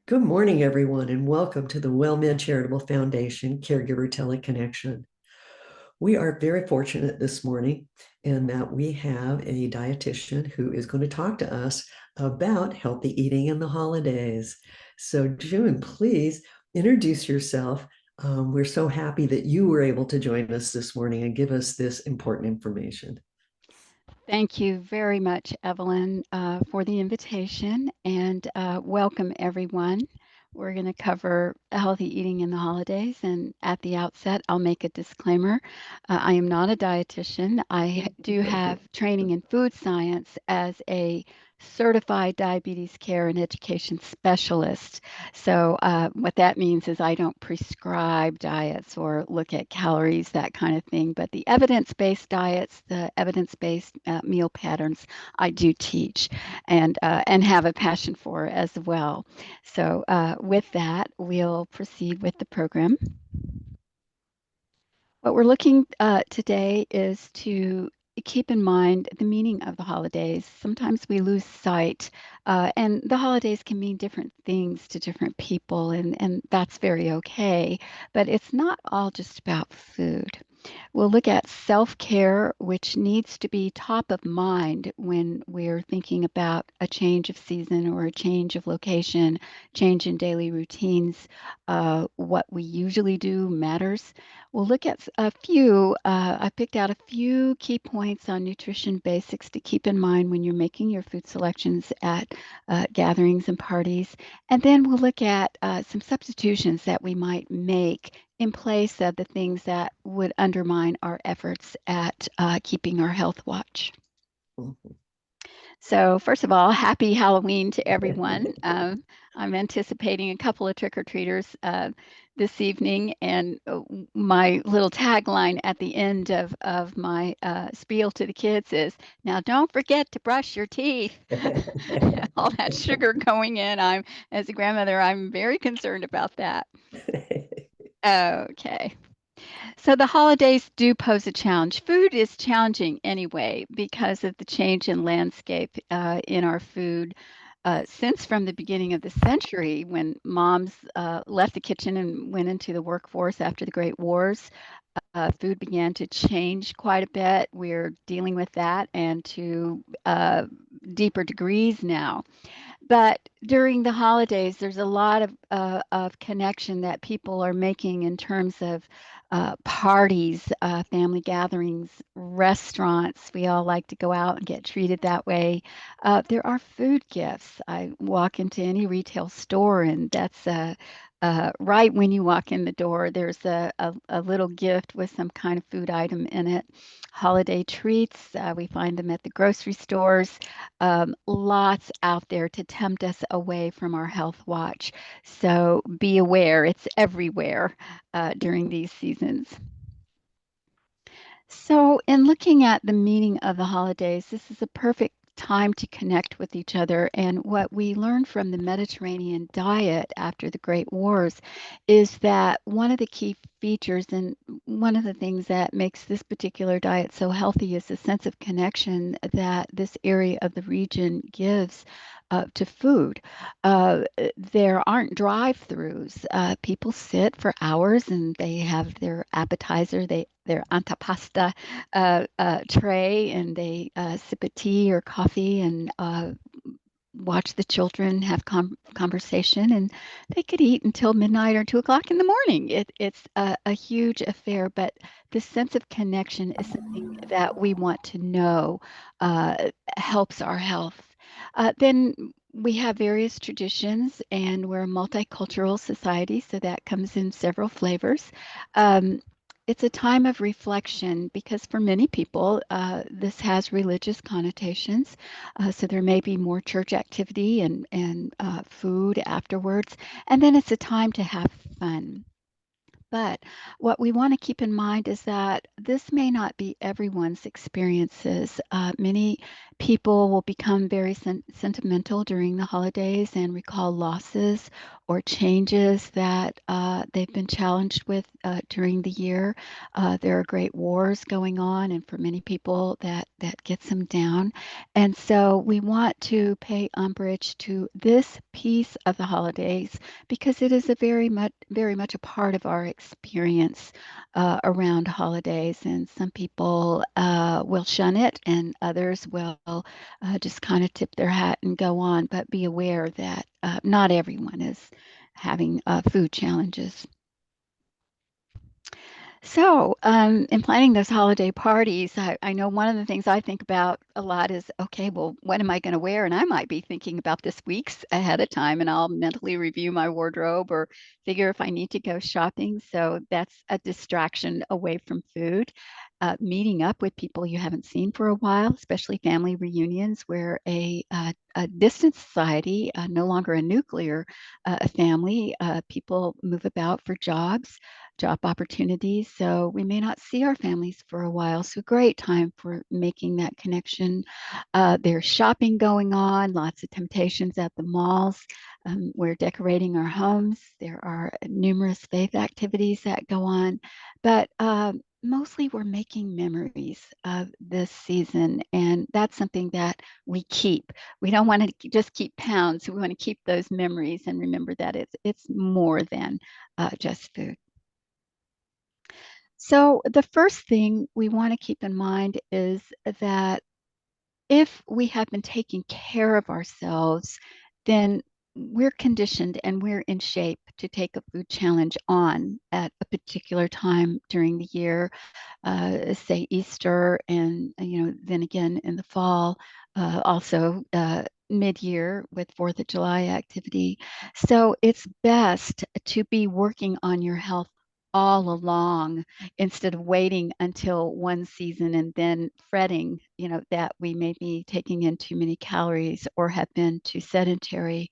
Good morning, everyone, and welcome to the WellMed Charitable Foundation Caregiver Teleconnection. We are very fortunate this morning in that we have a dietitian who is going to talk to us about healthy eating in the holidays. So, June, please introduce yourself. We're so happy that you were able to join us this morning and give us this important information. Thank you very much, Evelyn, for the invitation and welcome everyone. We're going to cover healthy eating in the holidays. And at the outset, I'll make a disclaimer. I am not a dietitian. I do have training in food science as a certified diabetes care and education specialist. So, what that means is I don't prescribe diets or look at calories, that kind of thing. But the evidence-based diets, the evidence-based meal patterns, I do teach and have a passion for as well. So, with that, we'll proceed with the program. What we're looking today is to keep in mind the meaning of the holidays. Sometimes we lose sight, and the holidays can mean different things to different people, and that's very okay. But it's not all just about food. We'll look at self care, which needs to be top of mind when we're thinking about a change of season or a change of location, change in daily routines. What we usually do matters. We'll look at a few, I picked out a few key points on nutrition basics to keep in mind when you're making your food selections at gatherings and parties. And then we'll look at some substitutions that we might make in place of the things that would undermine our efforts at keeping our health watch. So, first of all, happy Halloween to everyone. I'm anticipating a couple of trick-or-treaters this evening, and my little tagline at the end of my spiel to the kids is, now don't forget to brush your teeth. All that sugar going in, as a grandmother, I'm very concerned about that. Okay. So the holidays do pose a challenge. Food is challenging anyway because of the change in landscape in our food. Since from the beginning of the century, when moms left the kitchen and went into the workforce after the Great Wars, food began to change quite a bit. We're dealing with that and to deeper degrees now. But during the holidays, there's a lot of connection that people are making in terms of parties, family gatherings, restaurants. We all like to go out and get treated that way. There are food gifts. I walk into any retail store, and that's right when you walk in the door, there's a little gift with some kind of food item in it. Holiday treats, we find them at the grocery stores. Lots out there to tempt us away from our health watch. So be aware, it's everywhere during these seasons. So, in looking at the meaning of the holidays, this is a perfect time to connect with each other. And what we learned from the Mediterranean diet after the Great Wars is that one of the key features and one of the things that makes this particular diet so healthy is the sense of connection that this area of the region gives. To food. There aren't drive-throughs. People sit for hours and they have their appetizer, their antipasta tray, and they sip a tea or coffee and watch the children have conversation, and they could eat until midnight or 2 o'clock in the morning. It's a huge affair, but the sense of connection is something that we want to know helps our health. Then we have various traditions, and we're a multicultural society, so that comes in several flavors. Um, it's a time of reflection because for many people, this has religious connotations. So there may be more church activity and food afterwards. And then it's a time to have fun. But what we want to keep in mind is that this may not be everyone's experiences. Many People will become very sentimental during the holidays and recall losses or changes that they've been challenged with during the year. There are great wars going on, and for many people, that gets them down. And so we want to pay umbrage to this piece of the holidays because it is a very much a part of our experience around holidays. And some people will shun it, and others will just kind of tip their hat and go on. But be aware that not everyone is having food challenges. So, in planning those holiday parties, I know one of the things I think about a lot is, okay, well, what am I going to wear? And I might be thinking about this weeks ahead of time, and I'll mentally review my wardrobe or figure if I need to go shopping. So that's a distraction away from food. Meeting up with people you haven't seen for a while, especially family reunions, where a distant society, no longer a nuclear family, people move about for jobs, job opportunities. So we may not see our families for a while. So great time for making that connection. There's shopping going on, lots of temptations at the malls. We're decorating our homes. There are numerous faith activities that go on, but mostly we're making memories of this season, and that's something that we keep. We don't want to just keep pounds. We want to keep those memories and remember that it's more than just food. So the first thing we want to keep in mind is that if we have been taking care of ourselves, then we're conditioned and we're in shape to take a food challenge on at a particular time during the year, say Easter, and then again in the fall, also mid-year with Fourth of July activity. So it's best to be working on your health all along instead of waiting until one season and then fretting, that we may be taking in too many calories or have been too sedentary,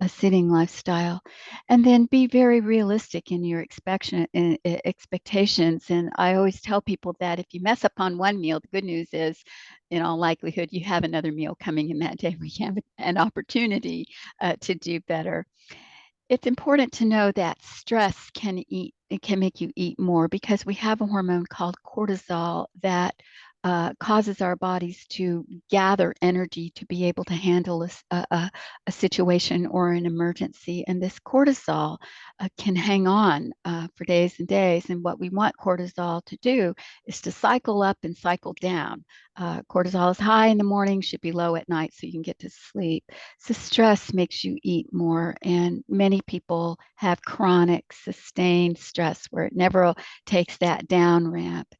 a sitting lifestyle. And then be very realistic in your expectations. And I always tell people that if you mess up on one meal, the good news is, in all likelihood, you have another meal coming in that day where you have an opportunity to do better. It's important to know that stress it can make you eat more because we have a hormone called cortisol that causes our bodies to gather energy to be able to handle a situation or an emergency. And this cortisol can hang on for days and days. And what we want cortisol to do is to cycle up and cycle down. Cortisol is high in the morning, should be low at night so you can get to sleep. So stress makes you eat more, and many people have chronic, sustained stress where it never takes that down ramp.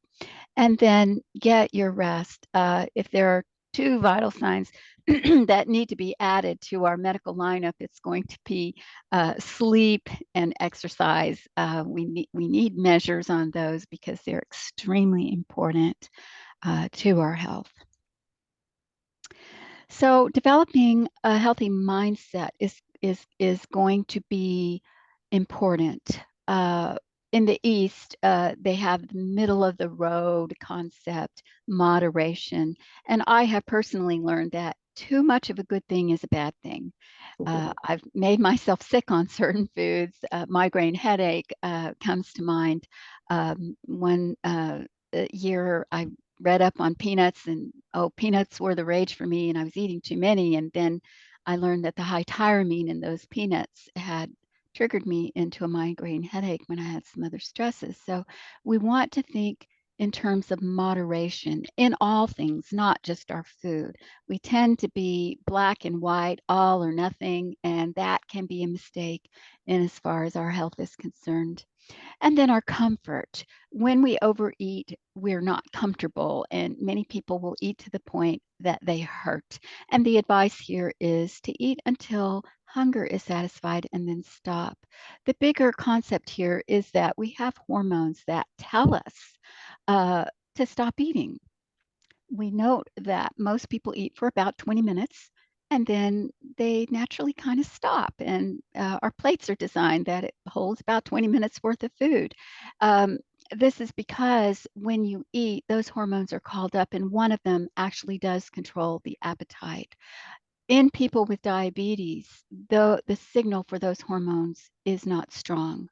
And then get your rest. If there are two vital signs that need to be added to our medical lineup, it's going to be sleep and exercise. We need measures on those because they're extremely important to our health. So developing a healthy mindset is going to be important. In the East, they have the middle of the road concept, moderation, and I have personally learned that too much of a good thing is a bad thing. I've made myself sick on certain foods. Migraine headache comes to mind. One year I read up on peanuts, and oh, peanuts were the rage for me, and I was eating too many. And then I learned that the high tyramine in those peanuts had triggered me into a migraine headache when I had some other stresses. So we want to think in terms of moderation in all things, not just our food. We tend to be black and white, all or nothing, and that can be a mistake in as far as our health is concerned. And then our comfort. When we overeat, we're not comfortable, and many people will eat to the point that they hurt. And the advice here is to eat until hunger is satisfied and then stop. The bigger concept here is that we have hormones that tell us uh, to stop eating. We note that most people eat for about 20 minutes and then they naturally kind of stop. And our plates are designed that it holds about 20 minutes worth of food. Um, This is because when you eat, those hormones are called up, and one of them actually does control the appetite. In people with diabetes, the signal for those hormones is not strong.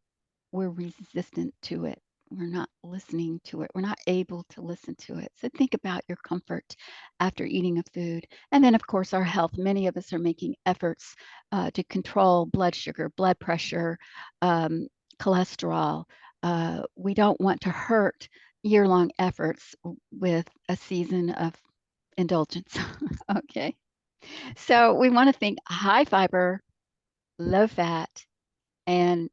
We're resistant to it. We're not listening to it. We're not able to listen to it. So think about your comfort after eating a food. And then, of course, our health. Many of us are making efforts to control blood sugar, blood pressure, um, cholesterol. We don't want to hurt year-long efforts with a season of indulgence. Okay. So we want to think high fiber, low fat, and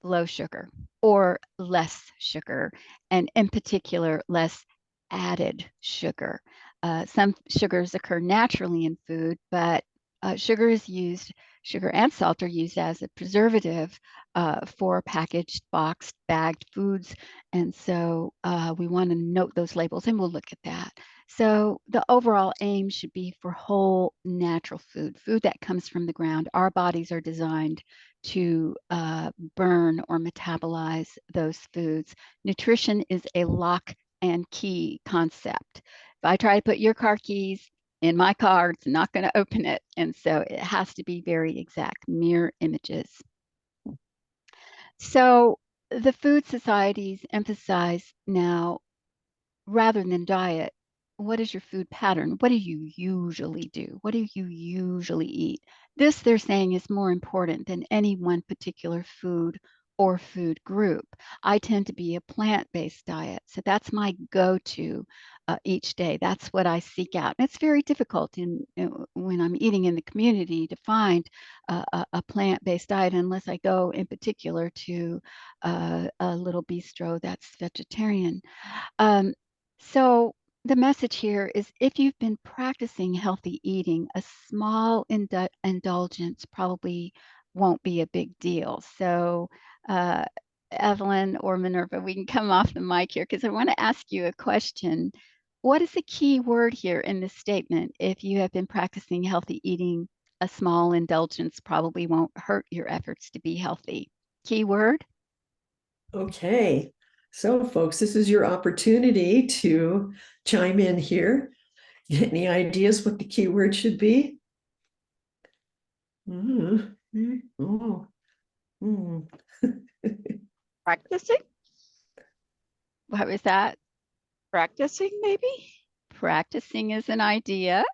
low sugar or less sugar, and in particular, less added sugar. Some sugars occur naturally in food, but sugar and salt are used as a preservative for packaged, boxed, bagged foods. And so we want to note those labels, and we'll look at that. So the overall aim should be for whole natural food, food that comes from the ground. Our bodies are designed to burn or metabolize those foods. Nutrition is a lock and key concept. If I try to put your car keys in my car, it's not going to open it. And so it has to be very exact, mirror images. So the food societies emphasize now, rather than diet, what is your food pattern? What do you usually do? What do you usually eat? This, they're saying, is more important than any one particular food or food group. I tend to be a plant-based diet, so that's my go-to each day. That's what I seek out. And it's very difficult when I'm eating in the community to find a plant-based diet unless I go in particular to a little bistro that's vegetarian. Um, so the message here is if you've been practicing healthy eating, a small indulgence probably won't be a big deal. So uh, Evelyn or Minerva, we can come off the mic here because I want to ask you a question. What is the key word here in this statement? If you have been practicing healthy eating, a small indulgence probably won't hurt your efforts to be healthy. Key word? Okay. So, folks, this is your opportunity to chime in here. Any ideas what the keyword should be? Mm, oh, mm. Practicing? What was that? Practicing, maybe? Practicing is an idea.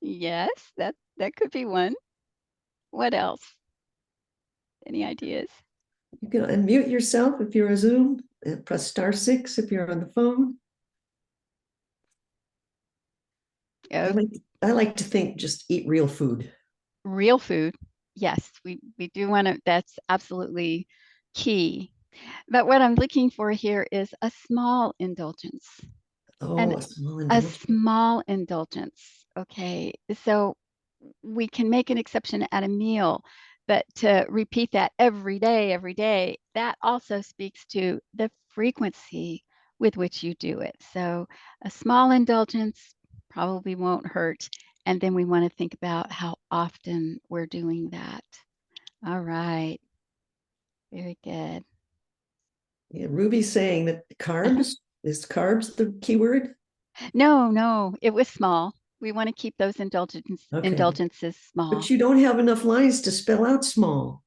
Yes, that could be one. What else? Any ideas? You can unmute yourself if you're a Zoom, and press *6 if you're on the phone. I Oh, like I like to think just eat real food. real food. Yes, we do want to, that's absolutely key. But what I'm looking for here is a small indulgence. Oh, And a small a indulgence. small indulgence. Okay. So we can make an exception at a meal, but to repeat that every day, that also speaks to the frequency with which you do it. So a small indulgence probably won't hurt. And then we want to think about how often we're doing that. All right. Very good. Yeah, Ruby's saying that carbs is carbs the keyword. No, it was small. We want to keep those Okay, indulgences but small. you don't have enough lines to spell out small.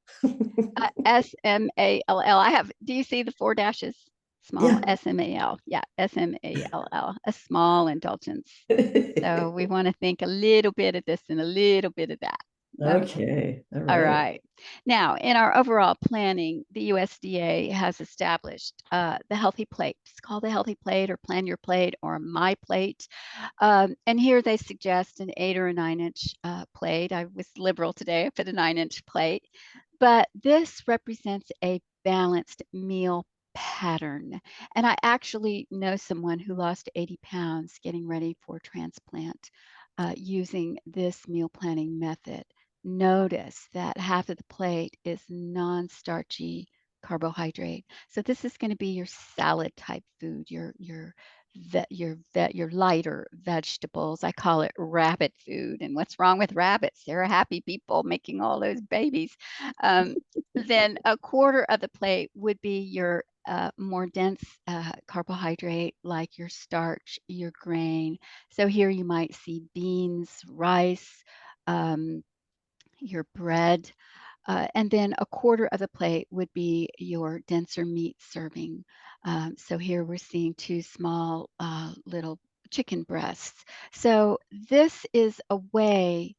SMALL. Do you see the four dashes? Small Yeah. SMAL. Yeah, SMALL, a small indulgence. So we want to think a little bit of this and a little bit of that. Okay. Okay. All All right. right. Now, in our overall planning, the USDA has established the Healthy Plate. It's called the Healthy Plate or Plan Your Plate or My Plate. And here they suggest an 8 or a 9-inch plate. I was liberal today. I put a 9-inch plate. But this represents a balanced meal pattern. And I actually know someone who lost 80 pounds getting ready for transplant using this meal planning method. Notice that half of the plate is non-starchy carbohydrate. So this is going to be your salad type food, your lighter vegetables. I call it rabbit food. And what's wrong with rabbits? They're happy people making all those babies. Then a quarter of the plate would be your more dense carbohydrate like your starch, your grain. So here you might see beans, rice, um, your bread, and then a quarter of the plate would be your denser meat serving. So here we're seeing two small little chicken breasts. So this is a way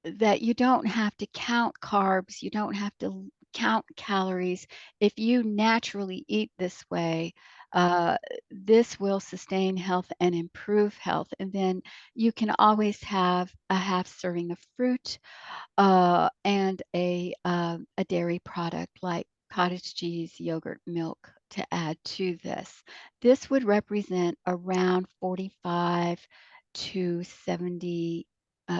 that you don't have to count carbs, you don't have to count calories. If you naturally eat this way, uh, this will sustain health and improve health. And then you can always have a half serving of fruit and a dairy product like cottage cheese, yogurt, milk to add to this. This would represent around 45 to 70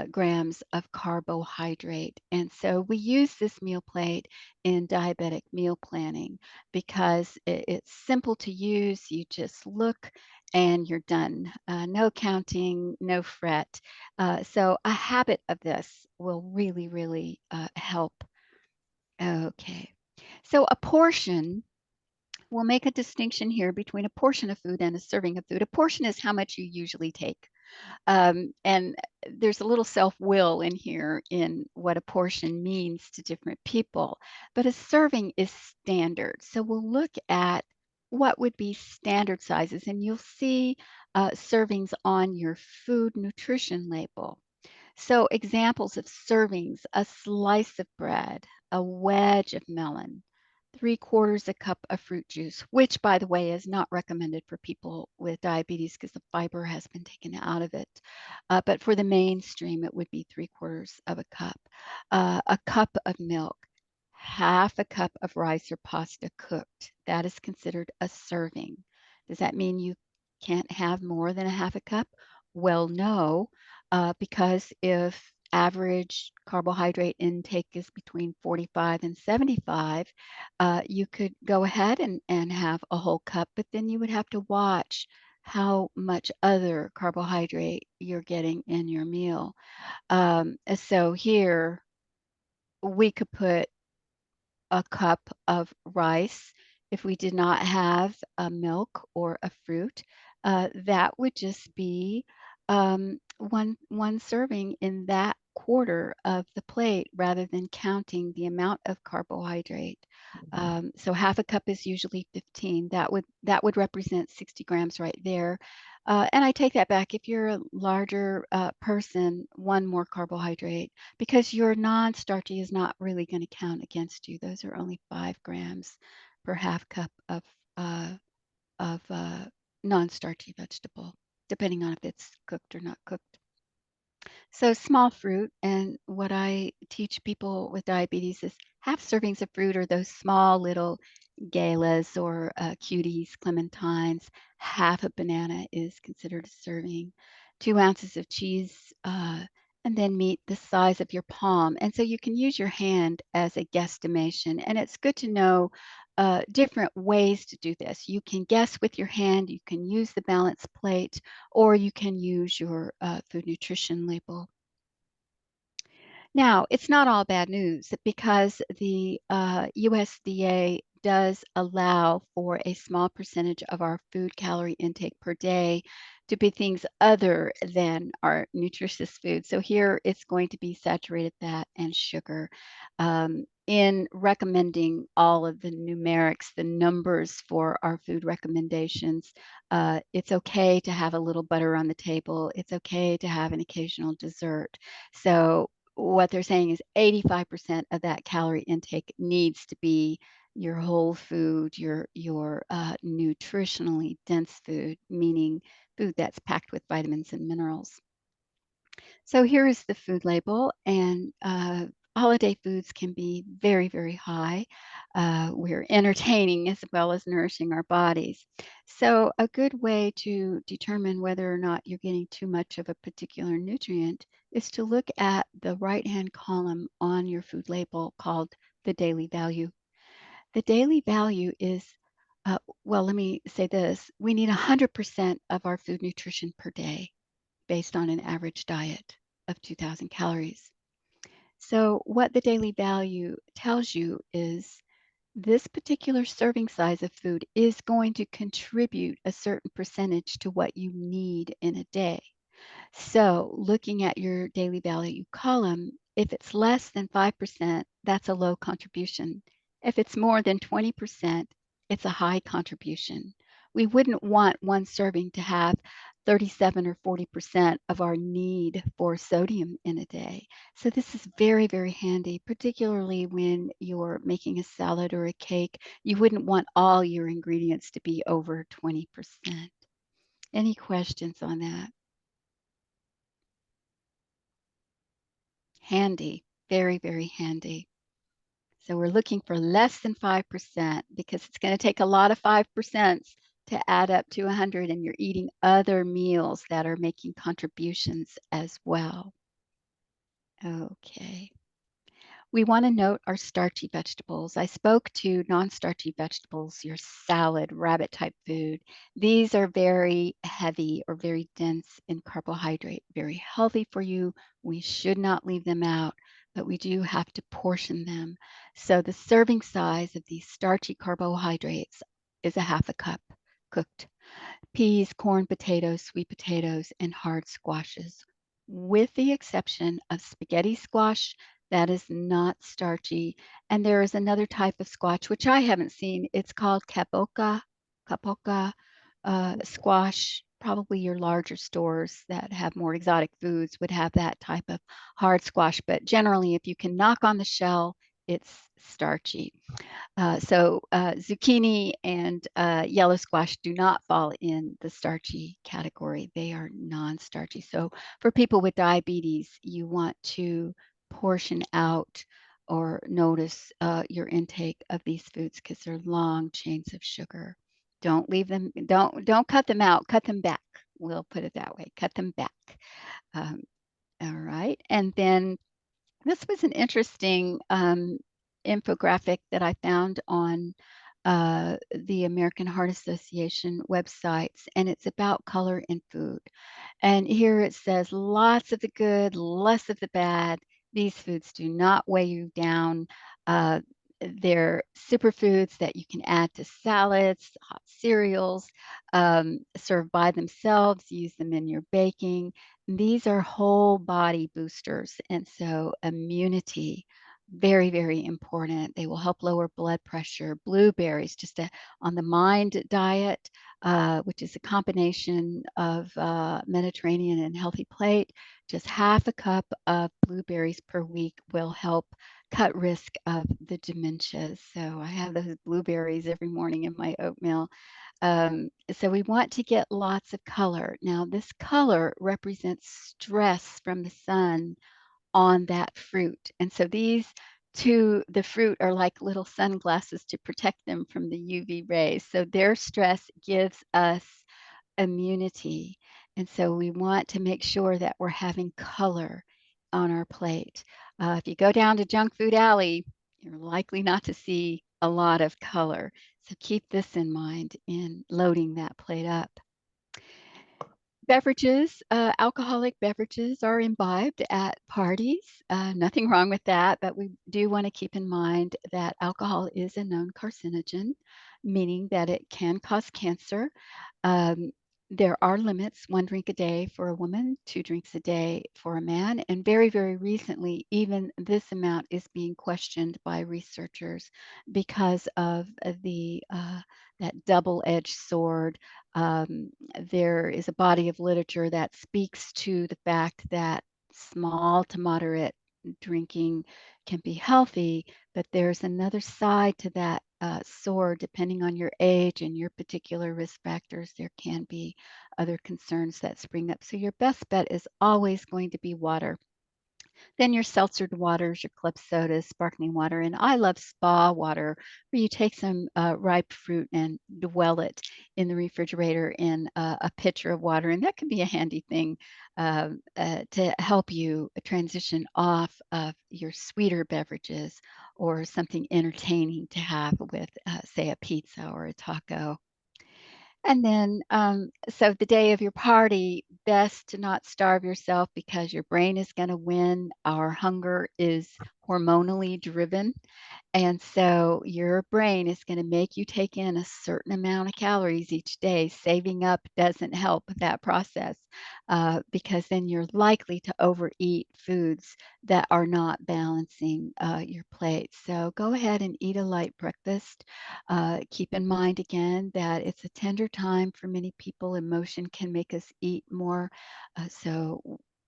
grams of carbohydrate. And so we use this meal plate in diabetic meal planning because it's simple to use. You just look and you're done. No counting, no fret. So a habit of this will really, really help. Okay. So a portion, we'll make a distinction here between a portion of food and a serving of food. A portion is how much you usually take. And there's a little self-will in here in what a portion means to different people. But a serving is standard. So we'll look at what would be standard sizes, and you'll see servings on your food nutrition label. So examples of servings: a slice of bread, a wedge of melon, 3/4 a cup of fruit juice, which by the way is not recommended for people with diabetes because the fiber has been taken out of it. But for the mainstream, it would be 3/4 of a cup of milk, half a cup of rice or pasta cooked. That is considered a serving. Does that mean you can't have more than a half a cup? Well, no, because if average carbohydrate intake is between 45 and 75, you could go ahead and have a whole cup, but then you would have to watch how much other carbohydrate you're getting in your meal. So here we could put a cup of rice. If we did not have a milk or a fruit, that would just be one serving in that quarter of the plate rather than counting the amount of carbohydrate. So half a cup is usually 15. That would represent 60 grams right there. And I take that back. If you're a larger person, one more carbohydrate because your non-starchy is not really going to count against you. Those are only 5 grams per half cup uh, of non-starchy vegetable, depending on if it's cooked or not cooked. So small fruit, and what I teach people with diabetes is half servings of fruit are those small little galas or cuties, clementines. Half a banana is considered a serving. 2 ounces of cheese, and then meat the size of your palm. And so you can use your hand as a guesstimation. And it's good to know different ways to do this. You can guess with your hand, you can use the balance plate, or you can use your food nutrition label. Now, it's not all bad news because the USDA does allow for a small percentage of our food calorie intake per day to be things other than our nutritious food. So here it's going to be saturated fat and sugar. In recommending all of the numerics, the numbers for our food recommendations, it's okay to have a little butter on the table. It's okay to have an occasional dessert. So what they're saying is 85% of that calorie intake needs to be your whole food, your nutritionally dense food, meaning food that's packed with vitamins and minerals. So here is the food label, and holiday foods can be very, very high. We're entertaining as well as nourishing our bodies. So a good way to determine whether or not you're getting too much of a particular nutrient is to look at the right-hand column on your food label called the daily value. The daily value is, well, let me say this. We need 100% of our food nutrition per day based on an average diet of 2,000 calories. So what the daily value tells you is This particular serving size of food is going to contribute a certain percentage to what you need in a day. So, looking at your daily value column, if it's less than 5%, that's a low contribution. If it's more than 20%, it's a high contribution. We wouldn't want one serving to have 37 or 40% of our need for sodium in a day. So, this is very, very handy, particularly when you're making a salad or a cake. You wouldn't want all your ingredients to be over 20%. Any questions on that? Handy, very, very handy. So we're looking for less than 5% because it's going to take a lot of 5% to add up to 100, and you're eating other meals that are making contributions as well. Okay. We want to note our starchy vegetables. I spoke to non-starchy vegetables, your salad, rabbit type food. These are very heavy or very dense in carbohydrate, very healthy for you. We should not leave them out, but we do have to portion them. So the serving size of these starchy carbohydrates is a half a cup cooked. Peas, corn, potatoes, sweet potatoes, and hard squashes, with the exception of spaghetti squash. That is not starchy. And there is another type of squash, which I haven't seen. It's called capoca squash. Probably your larger stores that have more exotic foods would have that type of hard squash. But generally, if you can knock on the shell, it's starchy. Zucchini and yellow squash do not fall in the starchy category. They are non-starchy. So for people with diabetes, you want to portion out or notice your intake of these foods because they're long chains of sugar. Don't leave them, don't cut them out, cut them back. We'll put it that way, cut them back. Um, all right. And then this was an interesting infographic that I found on the American Heart Association websites, and it's about color in food. And here it says lots of the good, less of the bad. These foods do not weigh you down. Uh, they're superfoods that you can add to salads, hot cereals, serve by themselves, use them in your baking. These are whole body boosters. And so immunity, very, very important. They will help lower blood pressure. Blueberries, just on the mind diet, which is a combination of Mediterranean and healthy plate. Just half a cup of blueberries per week will help cut risk of the dementias. So I have those blueberries every morning in my oatmeal. So we want to get lots of color. Now, this color represents stress from the sun on that fruit. And so these to the fruit are like little sunglasses to protect them from the UV rays. So their stress gives us immunity. And so we want to make sure that we're having color on our plate. If you go down to Junk Food Alley, you're likely not to see a lot of color. So keep this in mind in loading that plate up. Beverages, alcoholic beverages are imbibed at parties. Nothing wrong with that, but we do want to keep in mind that alcohol is a known carcinogen, meaning that it can cause cancer. Um, there are limits, 1 drink a day for a woman, 2 drinks a day for a man. And very, very recently, even this amount is being questioned by researchers because of that double-edged sword. There is a body of literature that speaks to the fact that small to moderate drinking can be healthy, but there's another side to that sword. Depending on your age and your particular risk factors, there can be other concerns that spring up. So your best bet is always going to be water. Then your seltzered waters, your club sodas, sparkling water. And I love spa water, where you take some ripe fruit and dwell it in the refrigerator in a pitcher of water. And that can be a handy thing to help you transition off of your sweeter beverages or something entertaining to have with, say, a pizza or a taco. And then, so the day of your party, best to not starve yourself because your brain is going to win. Our hunger is hormonally driven. And so your brain is going to make you take in a certain amount of calories each day. Saving up doesn't help that process because then you're likely to overeat foods that are not balancing your plate. So go ahead and eat a light breakfast. Keep in mind again that it's a tender time for many people. Emotion can make us eat more. So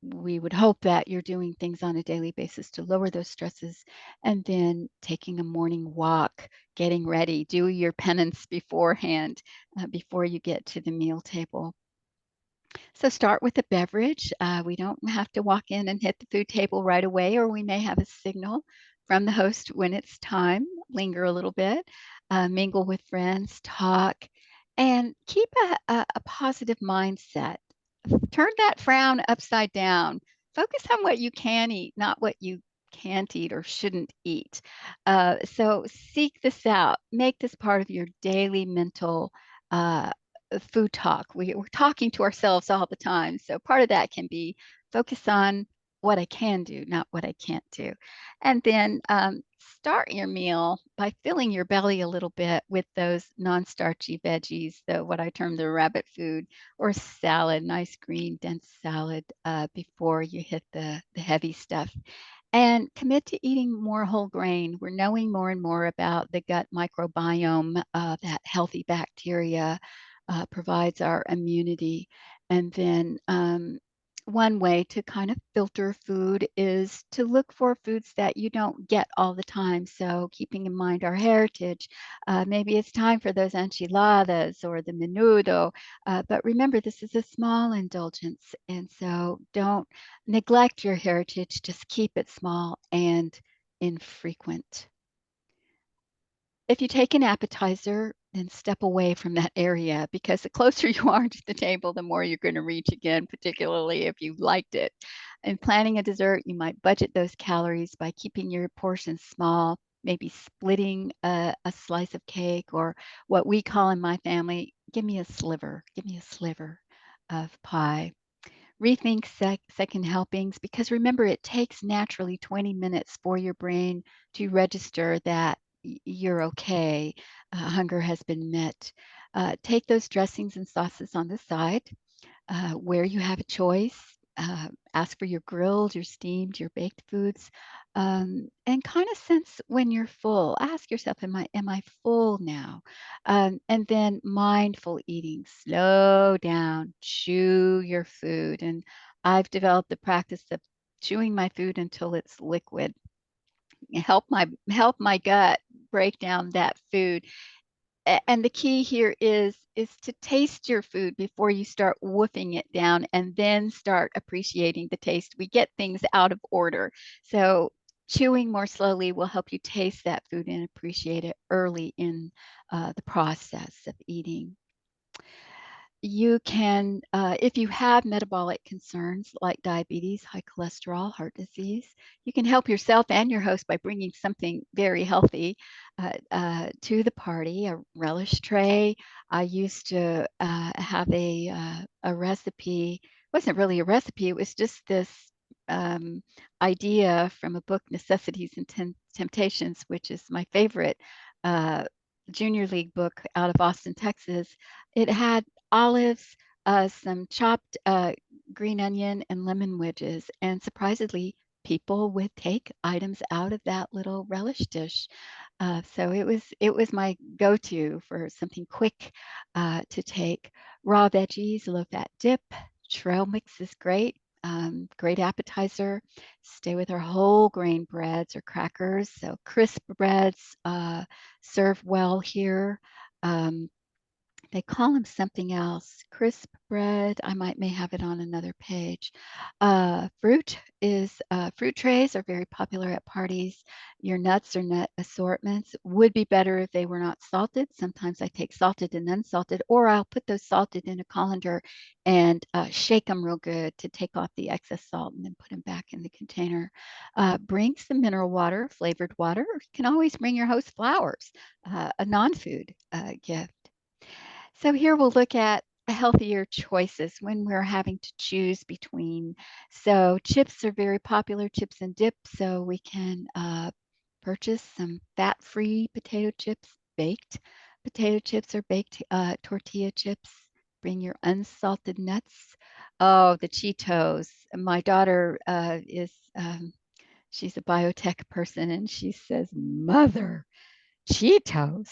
we would hope that you're doing things on a daily basis to lower those stresses, and then taking a morning walk, getting ready, do your penance beforehand before you get to the meal table. So start with a beverage. We don't have to walk in and hit the food table right away, or we may have a signal from the host when it's time. Linger a little bit, mingle with friends, talk, and keep a positive mindset. Turn that frown upside down. Focus on what you can eat, not what you can't eat or shouldn't eat. So seek this out. Make this part of your daily mental food talk. We're talking to ourselves all the time. So part of that can be focus on what I can do, not what I can't do. And then start your meal by filling your belly a little bit with those non-starchy veggies, what I term the rabbit food, or salad, nice green, dense salad before you hit the heavy stuff. And commit to eating more whole grain. We're knowing more and more about the gut microbiome, that healthy bacteria provides our immunity. And then one way to kind of filter food is to look for foods that you don't get all the time. So keeping in mind our heritage, maybe it's time for those enchiladas or the menudo. But remember, this is a small indulgence. And so don't neglect your heritage, just keep it small and infrequent. If you take an appetizer, then step away from that area, because the closer you are to the table, the more you're going to reach again, particularly if you liked it. In planning a dessert, you might budget those calories by keeping your portions small, maybe splitting a slice of cake, or what we call in my family, give me a sliver of pie. Rethink second helpings, because remember, it takes naturally 20 minutes for your brain to register that you're okay. Hunger has been met. Take those dressings and sauces on the side where you have a choice. Ask for your grilled, your steamed, your baked foods, and kind of sense when you're full. Ask yourself, am I full now? And then mindful eating. Slow down, chew your food. And I've developed the practice of chewing my food until it's liquid. Help my gut break down that food. And the key here is to taste your food before you start woofing it down, and then start appreciating the taste. We get things out of order. So chewing more slowly will help you taste that food and appreciate it early in the process of eating. You can, if you have metabolic concerns like diabetes, high cholesterol, heart disease, you can help yourself and your host by bringing something very healthy to the party, a relish tray. I used to have a recipe. It wasn't really a recipe, it was just this idea from a book, Necessities and Temptations, which is my favorite uh, junior league book out of Austin, Texas. It had olives, some chopped green onion, and lemon wedges. And surprisingly, people would take items out of that little relish dish. So it was my go-to for something quick to take. Raw veggies, low-fat dip, trail mix is great. Great appetizer. Stay with our whole grain breads or crackers. So crisp breads serve well here. Um, they call them something else. Crisp bread. I may have it on another page. Fruit trays are very popular at parties. Your nuts or nut assortments would be better if they were not salted. Sometimes I take salted and unsalted, or I'll put those salted in a colander and shake them real good to take off the excess salt, and then put them back in the container. Bring some mineral water, flavored water. Or you can always bring your host flowers, a non-food gift. So here we'll look at healthier choices when we're having to choose between. So chips are very popular, chips and dip. So we can purchase some fat-free potato chips, baked potato chips or baked tortilla chips. Bring your unsalted nuts. Oh, the Cheetos. My daughter she's a biotech person, and she says, "Mother, Cheetos?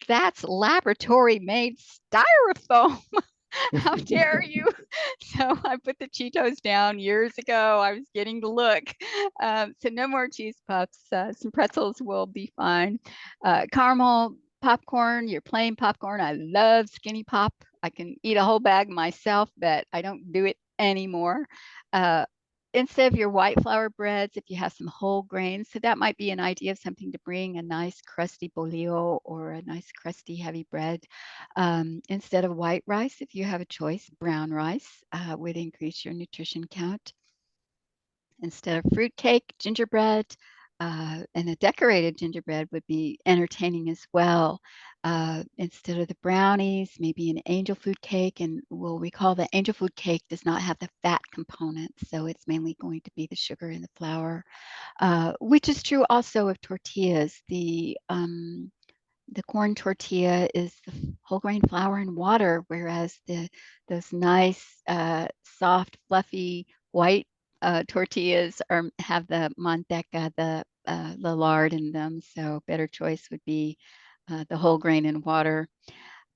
That's laboratory made styrofoam." How dare you? So I put the Cheetos down years ago. I was getting the look. So no more cheese puffs. Some pretzels will be fine. Caramel popcorn, your plain popcorn. I love Skinny Pop. I can eat a whole bag myself, but I don't do it anymore. Uh, Instead of your white flour breads, if you have some whole grains, so that might be an idea of something to bring, a nice crusty bolillo or a nice crusty heavy bread. Instead of white rice, if you have a choice, brown rice would increase your nutrition count. Instead of fruit cake, gingerbread, and a decorated gingerbread would be entertaining as well. Instead of the brownies, maybe an angel food cake. And we'll recall that angel food cake does not have the fat component, so it's mainly going to be the sugar and the flour, which is true also of tortillas. The corn tortilla is the whole grain flour and water, whereas those nice, soft, fluffy white tortillas have the manteca, the lard in them. So better choice would be the whole grain and water.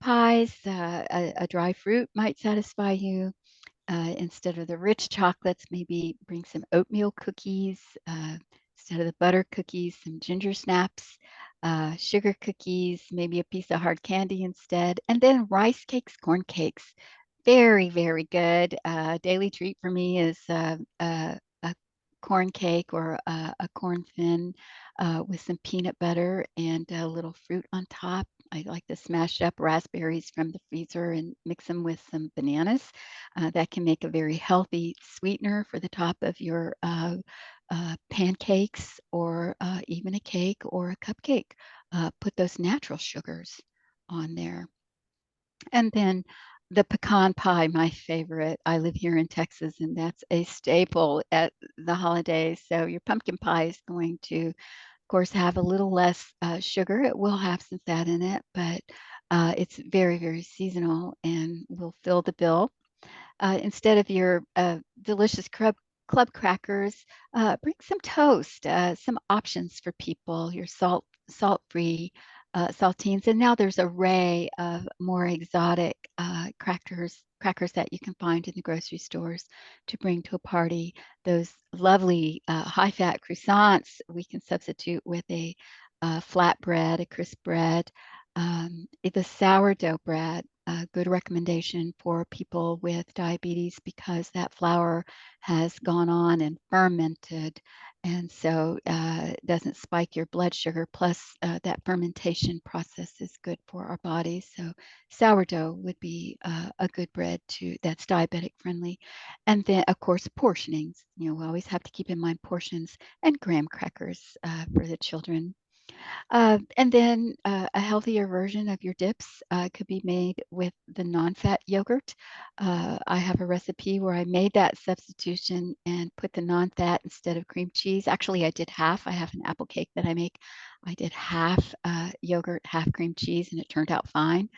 Pies, a dry fruit might satisfy you. Instead of the rich chocolates, maybe bring some oatmeal cookies. Instead of the butter cookies, some ginger snaps, sugar cookies, maybe a piece of hard candy instead. And then rice cakes, corn cakes. Very, very good. Daily treat for me is a corn cake or a corn thin with some peanut butter and a little fruit on top. I like to smash up raspberries from the freezer and mix them with some bananas. That can make a very healthy sweetener for the top of your pancakes or even a cake or a cupcake. Put those natural sugars on there. And then the pecan pie, my favorite. I live here in Texas, and that's a staple at the holidays. So your pumpkin pie is going to, of course, have a little less sugar. It will have some fat in it, but it's very, very seasonal and will fill the bill. Instead of your delicious club crackers, bring some toast, some options for people, your salt-free saltines. And now there's an array of more exotic crackers that you can find in the grocery stores to bring to a party. Those lovely high-fat croissants we can substitute with a flat bread, a crisp bread. The sourdough bread, a good recommendation for people with diabetes because that flour has gone on and fermented, and so it doesn't spike your blood sugar. Plus, that fermentation process is good for our bodies. So sourdough would be a good bread that's diabetic friendly. And then, of course, portionings. You know, we always have to keep in mind portions and graham crackers for the children. And then a healthier version of your dips could be made with the non-fat yogurt. I have a recipe where I made that substitution and put the non-fat instead of cream cheese. Actually, I did half. I have an apple cake that I make. I did half yogurt, half cream cheese, and it turned out fine.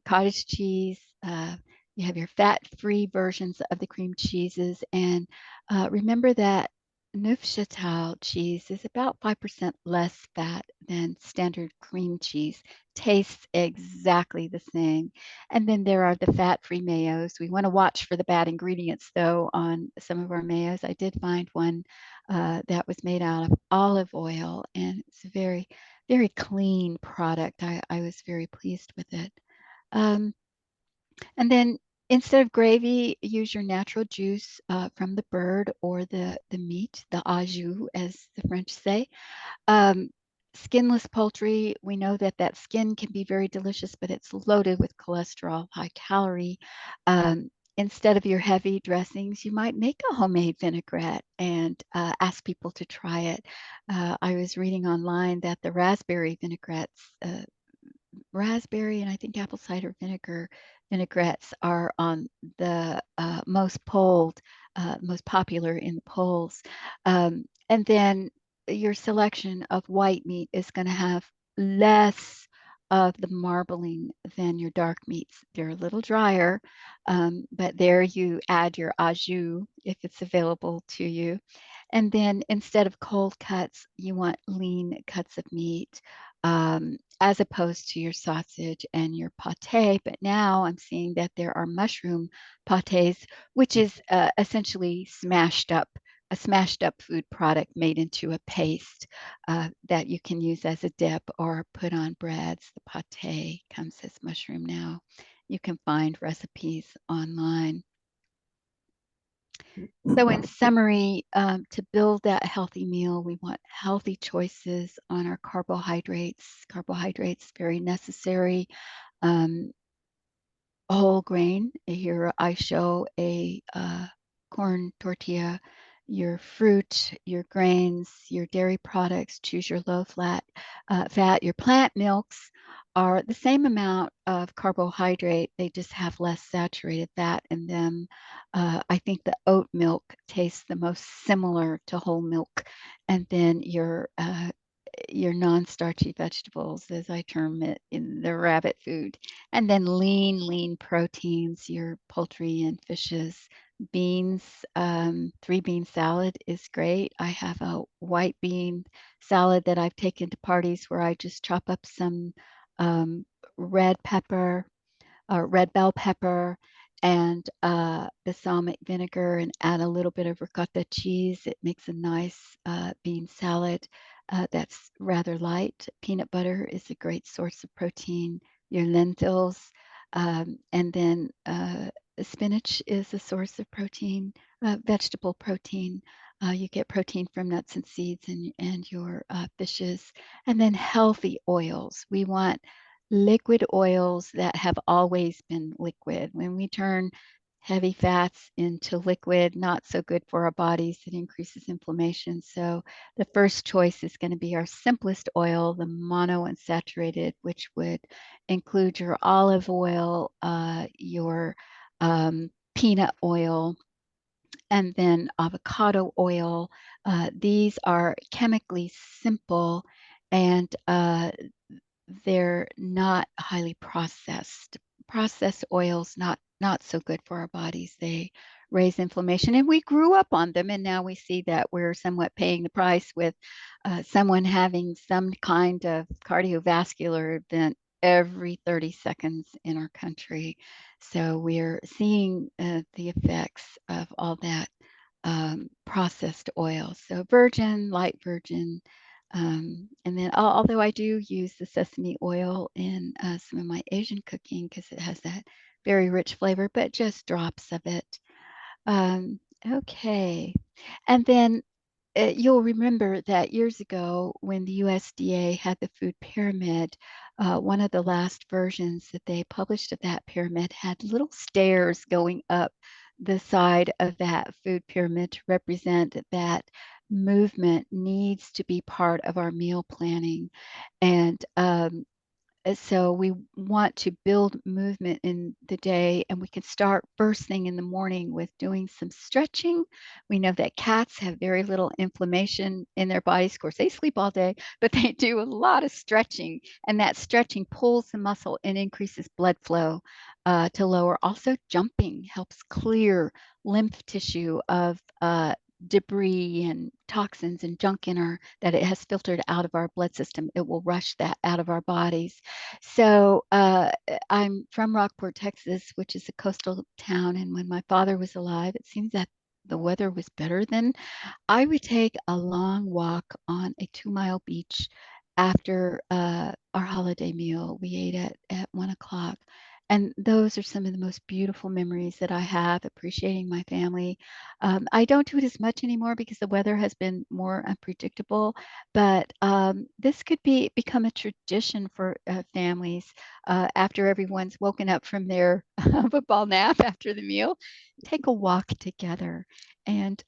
Cottage cheese. You have your fat-free versions of the cream cheeses. And remember that Neufchâtel cheese is about 5% less fat than standard cream cheese. Tastes exactly the same. And then there are the fat-free mayos. We want to watch for the bad ingredients, though, on some of our mayos. I did find one that was made out of olive oil, and it's a very, very clean product. I was very pleased with it. Um, and then instead of gravy, use your natural juice from the bird or the meat, the au jus, as the French say. Um, Skinless poultry, we know that that skin can be very delicious, but it's loaded with cholesterol, high calorie. Instead of your heavy dressings, you might make a homemade vinaigrette and ask people to try it. I was reading online that the raspberry vinaigrettes, raspberry and I think apple cider vinegar vinaigrettes are on the most polled, most popular in the polls. And then your selection of white meat is going to have less of the marbling than your dark meats. They're a little drier, but there you add your au jus if it's available to you. And then instead of cold cuts, you want lean cuts of meat, as opposed to your sausage and your pate. But now I'm seeing that there are mushroom pates, which is essentially a smashed up food product made into a paste that you can use as a dip or put on breads. The pate comes as mushroom now. You can find recipes online. So in summary, to build that healthy meal, we want healthy choices on our carbohydrates. Carbohydrates, very necessary. Um, Whole grain. Here I show a corn tortilla, your fruit, your grains, your dairy products. Choose your low fat. Your plant milks are the same amount of carbohydrate. They just have less saturated fat in them. I think the oat milk tastes the most similar to whole milk. And then your non-starchy vegetables, as I term it, in the rabbit food. And then lean proteins, your poultry and fishes. Beans, three bean salad is great. I have a white bean salad that I've taken to parties where I just chop up some um, red pepper, red bell pepper, and balsamic vinegar, and add a little bit of ricotta cheese. It makes a nice bean salad that's rather light. Peanut butter is a great source of protein. Your lentils, and then spinach is a source of protein, vegetable protein. You get protein from nuts and seeds and your fishes. And then healthy oils. We want liquid oils that have always been liquid. When we turn heavy fats into liquid, not so good for our bodies. It increases inflammation. So the first choice is going to be our simplest oil, the monounsaturated, which would include your olive oil, your peanut oil, and then avocado oil. These are chemically simple, and they're not highly processed. Processed oils not so good for our bodies. They raise inflammation, and we grew up on them, and now we see that we're somewhat paying the price with someone having some kind of cardiovascular event every 30 seconds in our country. So we're seeing the effects of all that processed oil. So virgin, light virgin, and then, although I do use the sesame oil in some of my Asian cooking because it has that very rich flavor, but just drops of it. Okay. And then you'll remember that years ago when the USDA had the food pyramid, one of the last versions that they published of that pyramid had little stairs going up the side of that food pyramid to represent that movement needs to be part of our meal planning. And so we want to build movement in the day, and we can start first thing in the morning with doing some stretching. We know that cats have very little inflammation in their bodies. Of course, they sleep all day, but they do a lot of stretching, and that stretching pulls the muscle and increases blood flow to lower. Also, jumping helps clear lymph tissue of debris and toxins and junk in our that it has filtered out of our blood system. It will rush that out of our bodies. So I'm from Rockport, Texas, which is a coastal town. And when my father was alive, it seems that the weather was better then. I would take a long walk on a 2 mile beach after our holiday meal. We ate at 1 o'clock. And those are some of the most beautiful memories that I have appreciating my family. I don't do it as much anymore because the weather has been more unpredictable, but this could become a tradition for families after everyone's woken up from their football nap after the meal. Take a walk together and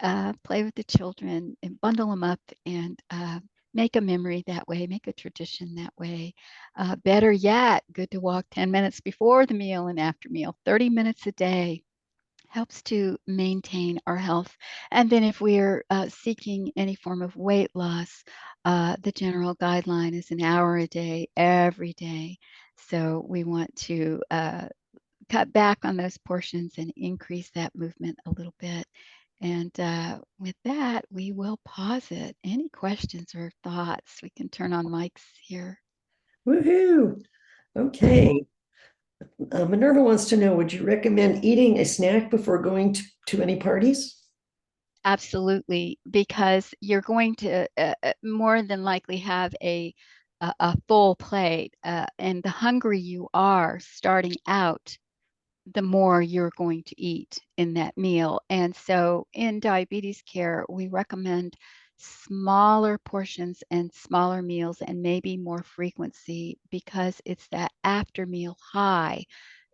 play with the children and bundle them up and make a memory that way, make a tradition that way. Better yet, good to walk 10 minutes before the meal and after meal, 30 minutes a day helps to maintain our health. And then if we're seeking any form of weight loss, the general guideline is an hour a day, every day. So we want to cut back on those portions and increase that movement a little bit. And with that, we will pause it. Any questions or thoughts? We can turn on mics here. Woohoo! Okay. Minerva wants to know, would you recommend eating a snack before going to any parties? Absolutely, because you're going to more than likely have a full plate, and the hungrier you are starting out, the more you're going to eat in that meal. And so in diabetes care, we recommend smaller portions and smaller meals and maybe more frequency because it's that after meal high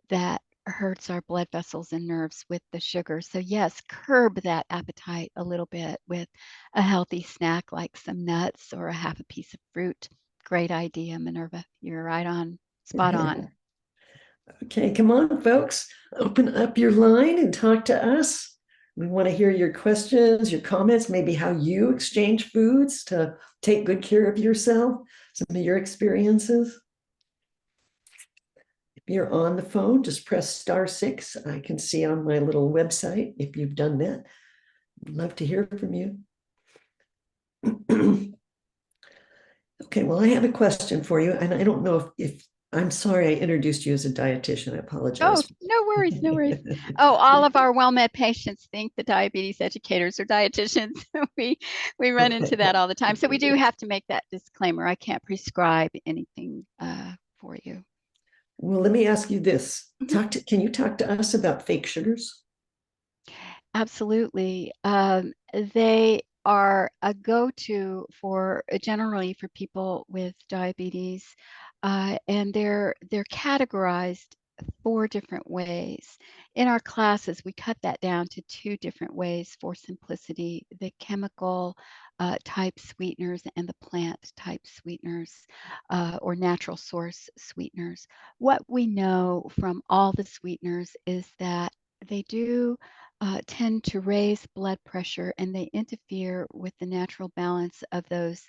that hurts our blood vessels and nerves with the sugar. So yes, curb that appetite a little bit with a healthy snack like some nuts or a half a piece of fruit. Great idea, Minerva. You're right on, spot on. Okay, come on, folks. Open up your line and talk to us. We want to hear your questions, your comments, maybe how you exchange foods to take good care of yourself, some of your experiences. If you're on the phone, just press *6. I can see on my little website if you've done that. I'd love to hear from you. Okay, well, I have a question for you, and I don't know if I'm sorry I introduced you as a dietitian. I Oh, apologize. no worries, no worries. Oh, all of our WellMed patients think the diabetes educators are dietitians. We run into that all the time. So we do have to make that disclaimer. I can't prescribe anything for you. Well, let me ask you this. Can you talk to us about fake sugars? Absolutely. They are a go-to for generally for people with diabetes, and they're categorized four different ways. In our classes, we cut that down to two different ways for simplicity: the chemical type sweeteners and the plant type sweeteners, or natural source sweeteners. What we know from all the sweeteners is that they do tend to raise blood pressure and they interfere with the natural balance of those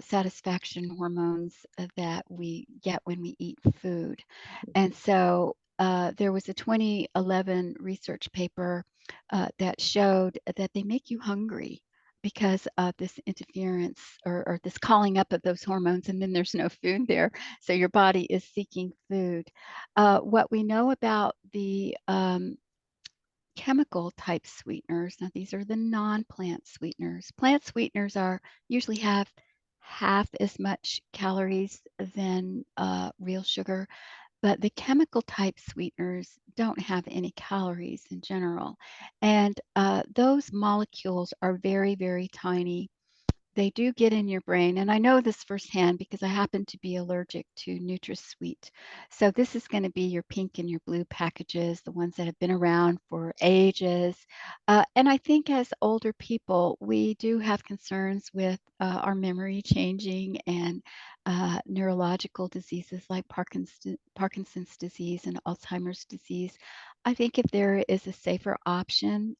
satisfaction hormones that we get when we eat food. And so there was a 2011 research paper that showed that they make you hungry because of this interference or this calling up of those hormones, and then there's no food there. So your body is seeking food. What we know about the chemical type sweeteners. Now, these are the non-plant sweeteners. Plant sweeteners are usually have half as much calories than real sugar, but the chemical type sweeteners don't have any calories in general. And those molecules are very, very tiny. They do get in your brain. And I know this firsthand because I happen to be allergic to NutraSweet. So this is going to be your pink and your blue packages, the ones that have been around for ages. And I think as older people, we do have concerns with our memory changing and neurological diseases like Parkinson's disease and Alzheimer's disease. I think if there is a safer option,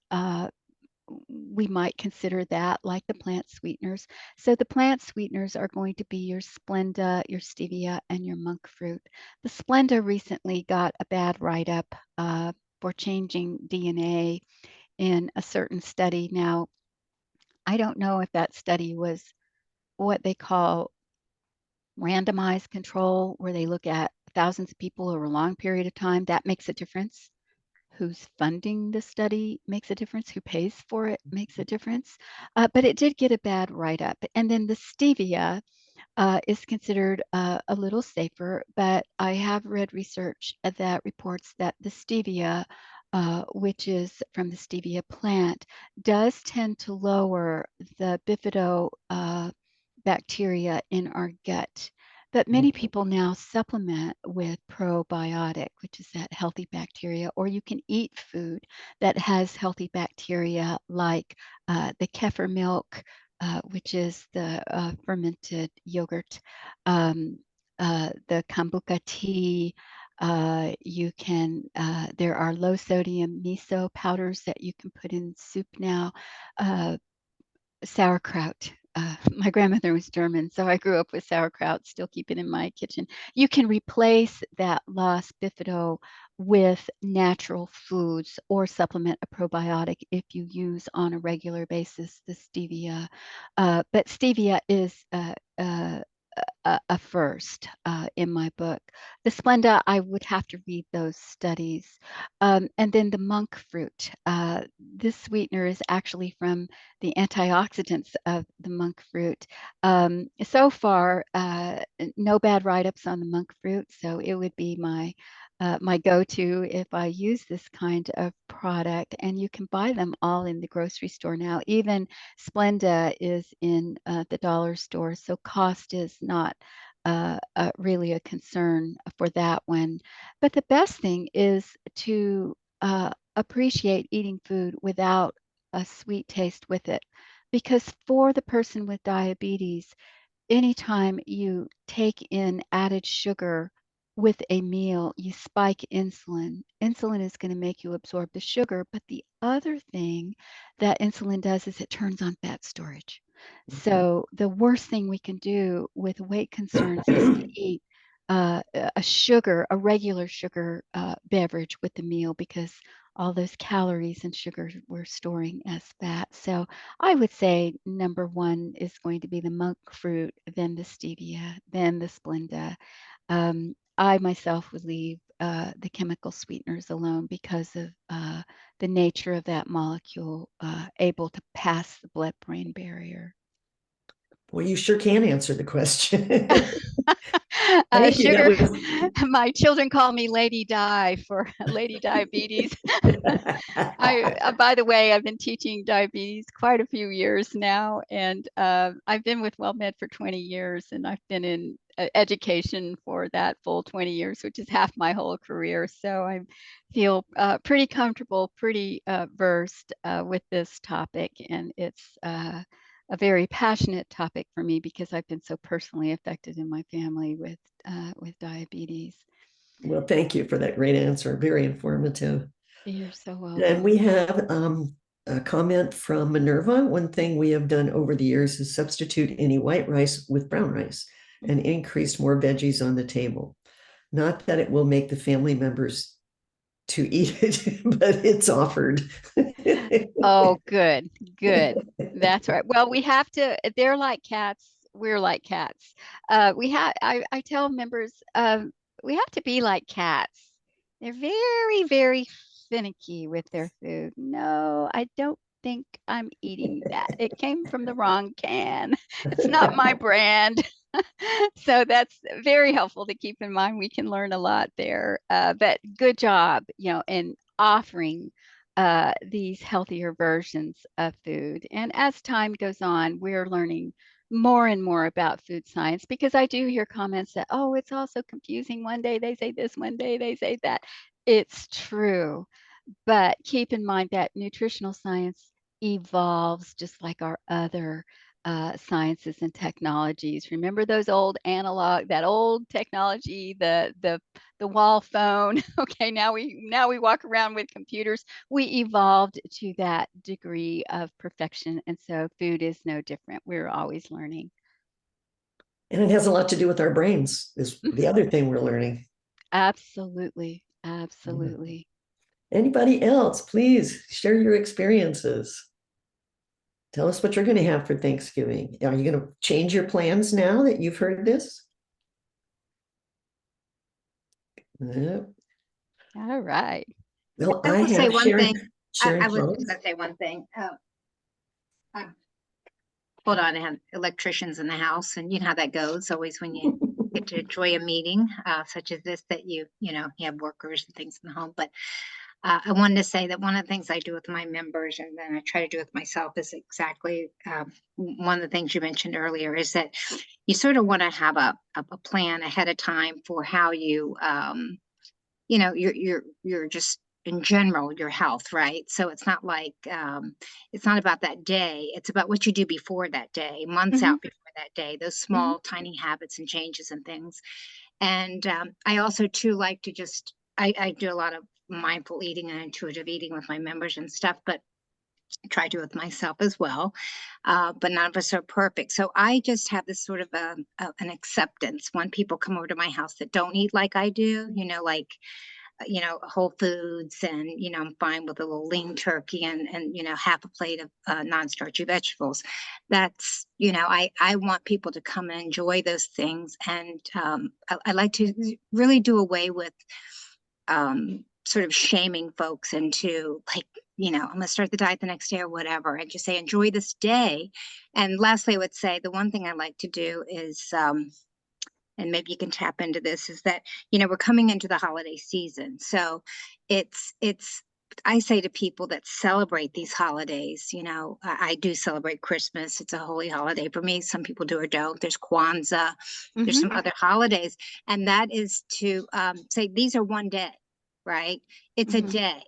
we might consider that like the plant sweeteners. So the plant sweeteners are going to be your Splenda, your stevia, and your monk fruit. The Splenda recently got a bad write-up for changing DNA in a certain study. Now, I don't know if that study was what they call randomized control, where they look at thousands of people over a long period of time. That makes a difference. Who's funding the study makes a difference, who pays for it makes a difference. But it did get a bad write-up. And then the stevia is considered a little safer, but I have read research that reports that the stevia, which is from the stevia plant, does tend to lower the bifido bacteria in our gut. But many people now supplement with probiotic, which is that healthy bacteria, or you can eat food that has healthy bacteria like the kefir milk, which is the fermented yogurt, the kombucha tea. There are low sodium miso powders that you can put in soup now. Sauerkraut. My grandmother was German, so I grew up with sauerkraut, still keep it in my kitchen. You can replace that lost bifido with natural foods or supplement a probiotic if you use on a regular basis the stevia. But stevia is a first in my book. The Splenda, I would have to read those studies. And then the monk fruit. This sweetener is actually from the antioxidants of the monk fruit. So far, no bad write-ups on the monk fruit, so it would be my go-to if I use this kind of product. And you can buy them all in the grocery store now. Even Splenda is in the dollar store, so cost is not really a concern for that one. But the best thing is to appreciate eating food without a sweet taste with it. Because for the person with diabetes, anytime you take in added sugar with a meal, you spike insulin. Insulin is going to make you absorb the sugar, but the other thing that insulin does is it turns on fat storage. So the worst thing we can do with weight concerns is to eat a regular sugar beverage with the meal, because all those calories and sugars we're storing as fat. So I would say number one is going to be the monk fruit, then the stevia, then the Splenda. I myself would leave the chemical sweeteners alone because of the nature of that molecule able to pass the blood-brain barrier. Well, you sure can answer the question. Thank you. Sugar. That was. My children call me Lady Di for Lady Diabetes. By the way, I've been teaching diabetes quite a few years now, and I've been with WellMed for 20 years, and I've been in education for that full 20 years, which is half my whole career. So I feel pretty comfortable, pretty versed with this topic, and it's a very passionate topic for me because I've been so personally affected in my family with diabetes. Well, thank you for that great answer. Very informative. You're so And we welcome. have a comment from Minerva. One thing we have done over the years is substitute any white rice with brown rice and increase more veggies on the table. Not that it will make the family members to eat it, but it's offered. Oh, good, good. That's right. Well, we have to, they're like cats. We're like cats. I tell members, we have to be like cats. They're very, very finicky with their food. No, I don't think I'm eating that. It came from the wrong can. It's not my brand. So that's very helpful to keep in mind. We can learn a lot there. But good job, in offering these healthier versions of food. And as time goes on, we're learning more and more about food science, because I do hear comments that, oh, it's all so confusing. One day they say this, one day they say that. It's true. But keep in mind that nutritional science evolves just like our other sciences and technologies. Remember those old analog, that old technology, the wall phone. Okay, now we walk around with computers. We evolved to that degree of perfection, and so food is no different. We're always learning. And it has a lot to do with our brains, is the other thing we're learning. Absolutely, absolutely. Anybody else, please share your experiences. Tell us what you're going to have for Thanksgiving. Are you going to change your plans now that you've heard this? All right. Well, I I will say have one thing. Sharon I was Collins. just going to say one thing. Hold on, I have electricians in the house, and you know how that goes. Always when you get to enjoy a meeting such as this, that you have workers and things in the home. But I wanted to say that one of the things I do with my members, and then I try to do with myself, is exactly one of the things you mentioned earlier, is that you sort of want to have a plan ahead of time for how you're just in general, your health, right? So it's not like, it's not about that day. It's about what you do before that day, months Mhm. out before that day, those small, tiny habits and changes and things. And I also too like to just, I do a lot of mindful eating and intuitive eating with my members and stuff, but try to with myself as well. But none of us are perfect. So I just have this sort of an acceptance when people come over to my house that don't eat like I do, like, Whole Foods, and, I'm fine with a little lean turkey and, half a plate of non-starchy vegetables. That's, I want people to come and enjoy those things. And I like to really do away with sort of shaming folks into, like, I'm going to start the diet the next day or whatever, and just say, enjoy this day. And lastly, I would say the one thing I like to do is, and maybe you can tap into this, is that, we're coming into the holiday season. So it's, I say to people that celebrate these holidays, I do celebrate Christmas. It's a holy holiday for me. Some people do or don't. There's Kwanzaa, there's some other holidays. And that is to say, these are one day, right? It's a day.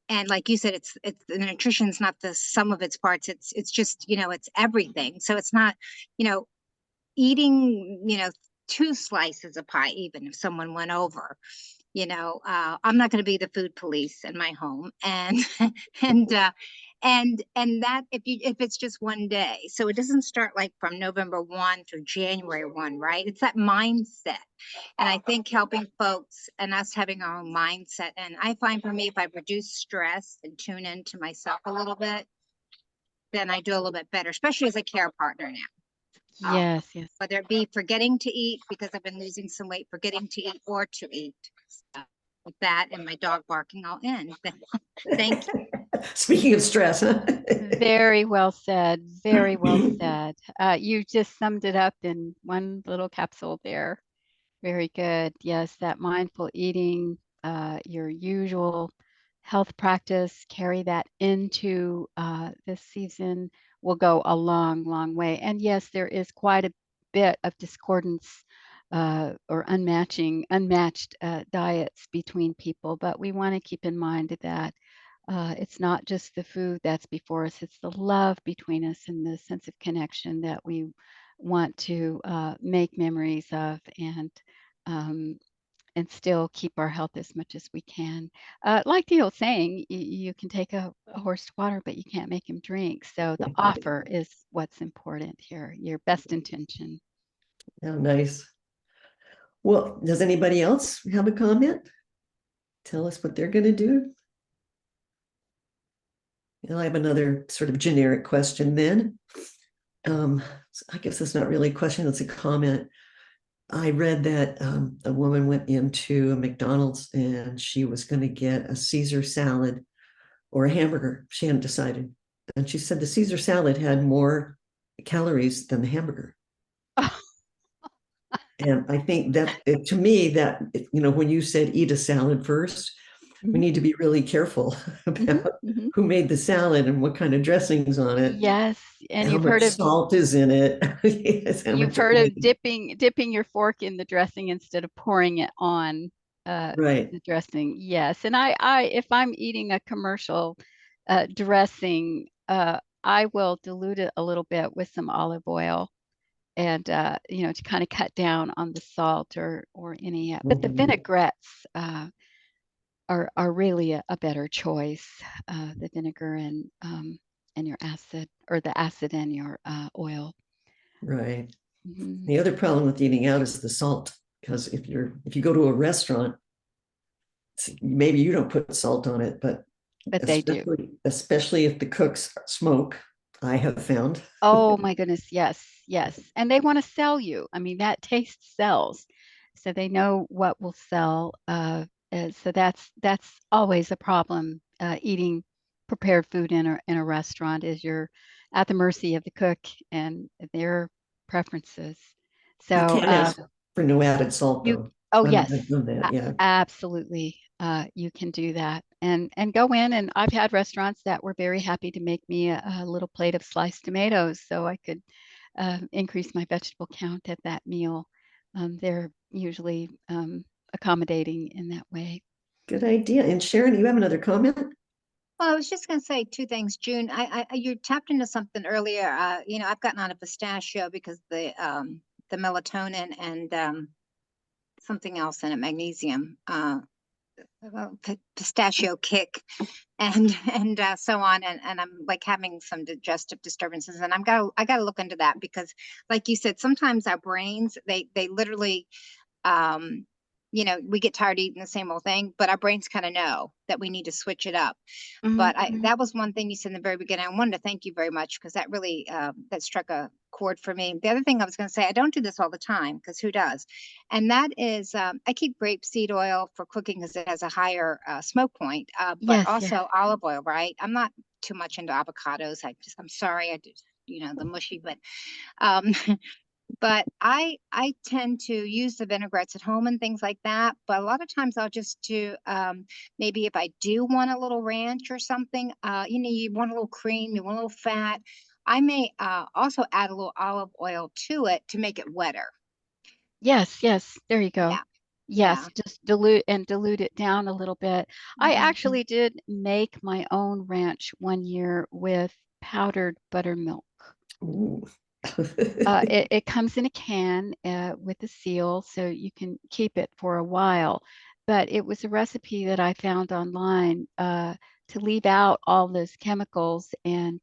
And like you said, it's the nutrition's not the sum of its parts. It's just, it's everything. So it's not, eating, two slices of pie, even if someone went over, I'm not going to be the food police in my home. And and that, if it's just one day, so it doesn't start like from November 1 through January 1, right? It's that mindset. And I think helping folks and us having our own mindset. And I find, for me, if I reduce stress and tune into myself a little bit, then I do a little bit better, especially as a care partner now. Yes, yes. Whether it be forgetting to eat because I've been losing some weight, forgetting to eat, or to eat. With that and my dog barking, I'll end. Thank you. Speaking of stress, huh? Very well said. Very well said. You just summed it up in one little capsule there. Very good. Yes, that mindful eating, your usual health practice, carry that into this season will go a long, long way. And yes, there is quite a bit of discordance or unmatched diets between people, but we want to keep in mind that it's not just the food that's before us, it's the love between us and the sense of connection that we want to make memories of, um, and still keep our health as much as we can. Like the old saying, you can take a horse to water, but you can't make him drink. So the offer is what's important here, your best intention. Oh, nice. Well, does anybody else have a comment? Tell us what they're going to do. And I have another sort of generic question then. I guess it's not really a question, it's a comment. I read that a woman went into a McDonald's and she was going to get a Caesar salad or a hamburger. She hadn't decided. And she said the Caesar salad had more calories than the hamburger. And I think that, to me, that, when you said eat a salad first, we need to be really careful about who made the salad and what kind of dressings on it, Yes, and how you've much heard of salt is in it. Yes, how you've much heard of oil. dipping your fork in the dressing instead of pouring it on Right. the dressing. Yes, and I if I'm eating a commercial dressing, I will dilute it a little bit with some olive oil, and to kind of cut down on the salt or any. But the vinaigrettes are really a better choice. The vinegar and your acid, or the acid and your oil. Right. Mhm. The other problem with eating out is the salt, because if you go to a restaurant, maybe you don't put salt on it, but But they do. especially if the cooks smoke, I have found. Oh my goodness, yes, yes. And they want to sell you. I mean, that taste sells. So they know what will sell. So that's always a problem. Eating prepared food in a restaurant is you're at the mercy of the cook and their preferences. You So can't ask for no added salt you, though. oh I've yes, done that, yeah. absolutely. You can do that and go in. And I've had restaurants that were very happy to make me a little plate of sliced tomatoes so I could increase my vegetable count at that meal. They're usually accommodating in that way. Good idea. And Sharon, you have another comment? Well, I was just going to say two things, June. You tapped into something earlier. I've gotten on a pistachio because the melatonin and something else in it, magnesium, pistachio kick, and so on. And I'm like having some digestive disturbances, and I gotta look into that because, like you said, sometimes our brains they literally um we get tired of eating the same old thing, but our brains kind of know that we need to switch it up. But that was one thing you said in the very beginning. I wanted to thank you very much because that really that struck a chord for me. The other thing I was going to say, I don't do this all the time because who does? And that is, I keep grapeseed oil for cooking because it has a higher smoke point, but Yes, yes. also olive oil, right? I'm not too much into avocados. I'm sorry, I just, the mushy, but um, but I tend to use the vinaigrettes at home and things like that. But a lot of times I'll just do maybe if I do want a little ranch or something, you want a little cream, you want a little fat. I may also add a little olive oil to it to make it wetter. Yes, yes, there you go. Yeah, yeah. Yes, just dilute it down a little bit. I Hmm. actually did make my own ranch one year with powdered buttermilk. Ooh. It comes in a can with a seal, so you can keep it for a while. But it was a recipe that I found online to leave out all those chemicals. And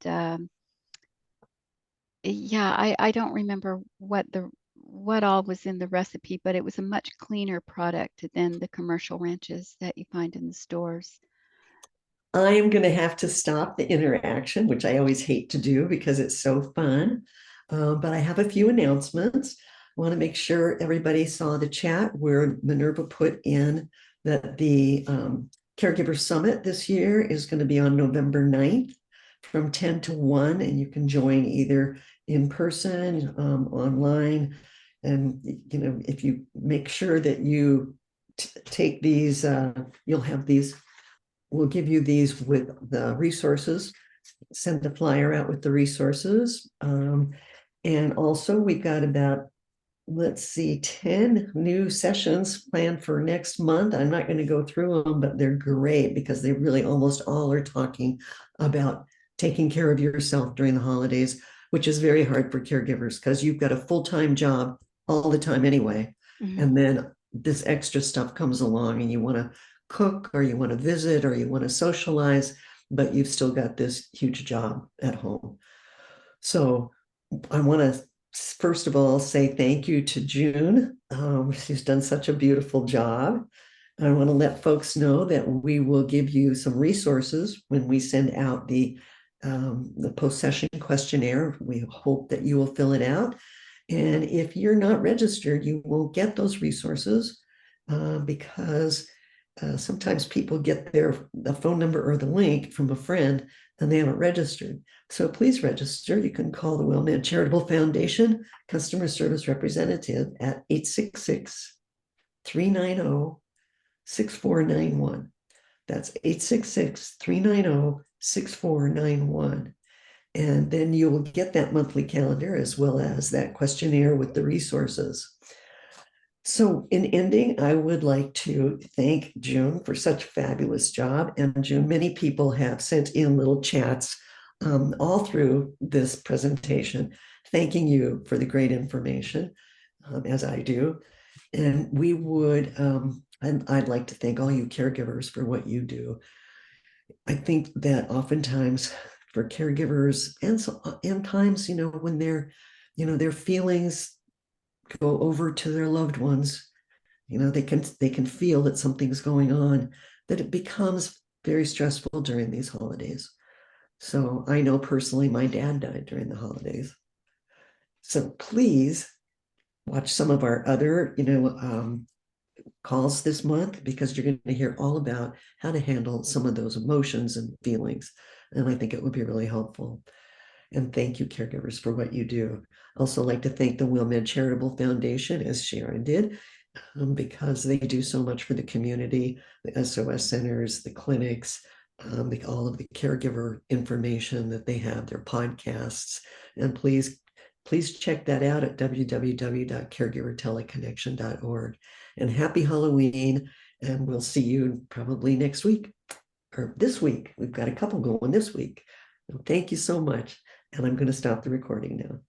yeah, I don't remember what all was in the recipe, but it was a much cleaner product than the commercial ranches that you find in the stores. I am going to have to stop the interaction, which I always hate to do because it's so fun. But I have a few announcements. I want to make sure everybody saw the chat where Minerva put in that the Caregiver Summit this year is going to be on November 9th from 10 to 1, and you can join either in person, online. And, if you make sure that you take these, you'll have these. We'll give you these with the resources, send the flyer out with the resources. And also we've got about, let's see, 10 new sessions planned for next month. I'm not going to go through them, but they're great because they really almost all are talking about taking care of yourself during the holidays, which is very hard for caregivers because you've got a full-time job all the time anyway. Mhm. And then this extra stuff comes along and you want to cook or you want to visit or you want to socialize, but you've still got this huge job at home. So I want to first of all say thank you to June. She's done such a beautiful job. I want to let folks know that we will give you some resources when we send out the post-session questionnaire. We hope that you will fill it out. And if you're not registered, you won't get those resources because sometimes people get the phone number or the link from a friend and they haven't registered. So please register. You can call the Wellman Charitable Foundation customer service representative at 866-390-6491. That's 866-390-6491. And then you will get that monthly calendar as well as that questionnaire with the resources. So in ending, I would like to thank June for such a fabulous job. And June, many people have sent in little chats all through this presentation, thanking you for the great information, as I do. And I'd like to thank all you caregivers for what you do. I think that oftentimes for caregivers and times, when their feelings go over to their loved ones, they can feel that something's going on, that it becomes very stressful during these holidays. So I know personally my dad died during the holidays. So please watch some of our other, calls this month because you're going to hear all about how to handle some of those emotions and feelings. And I think it would be really helpful. And thank you, caregivers, for what you do. Also like to thank the WillMed Charitable Foundation, as Sharon did, because they do so much for the community, the SOS centers, the clinics, all of the caregiver information that they have, their podcasts. And please check that out at www.caregiverteleconnection.org. And happy Halloween. And we'll see you probably next week or this week. We've got a couple going this week. Thank you so much. And I'm going to stop the recording now.